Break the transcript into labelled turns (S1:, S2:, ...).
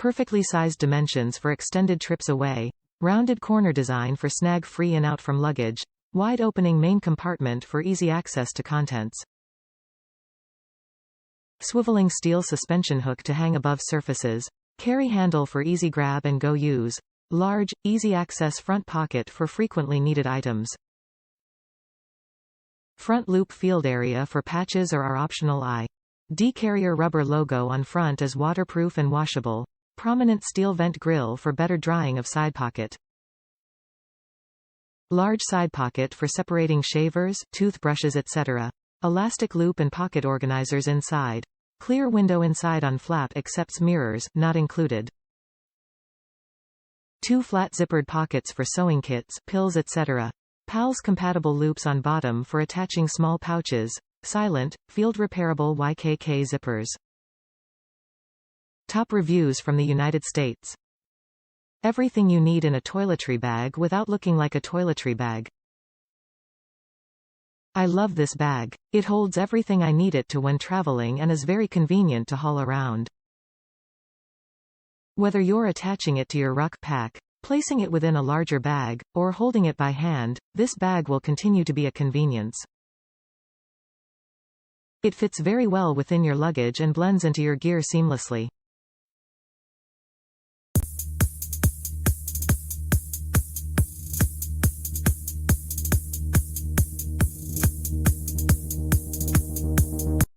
S1: Perfectly sized dimensions for extended trips away. Rounded corner design for snag-free and out from luggage. Wide opening main compartment for easy access to contents. Swiveling steel suspension hook to hang above surfaces. Carry handle for easy grab and go use. Large, easy access front pocket for frequently needed items. Front loop field area for patches or are optional. D-carrier rubber logo on front is waterproof and washable. Prominent steel vent grille for better drying of side pocket. Large side pocket for separating shavers, toothbrushes etc. Elastic loop and pocket organizers inside. Clear window inside on flap accepts mirrors, not included. 2 flat-zippered pockets for sewing kits, pills etc. PALS compatible loops on bottom for attaching small pouches. Silent, field-repairable YKK zippers. Top reviews from the United States. Everything you need in a toiletry bag without looking like a toiletry bag. I love this bag. It holds everything I need it to when traveling and is very convenient to haul around. Whether you're attaching it to your rucksack, placing it within a larger bag, or holding it by hand, this bag will continue to be a convenience. It fits very well within your luggage and blends into your gear seamlessly.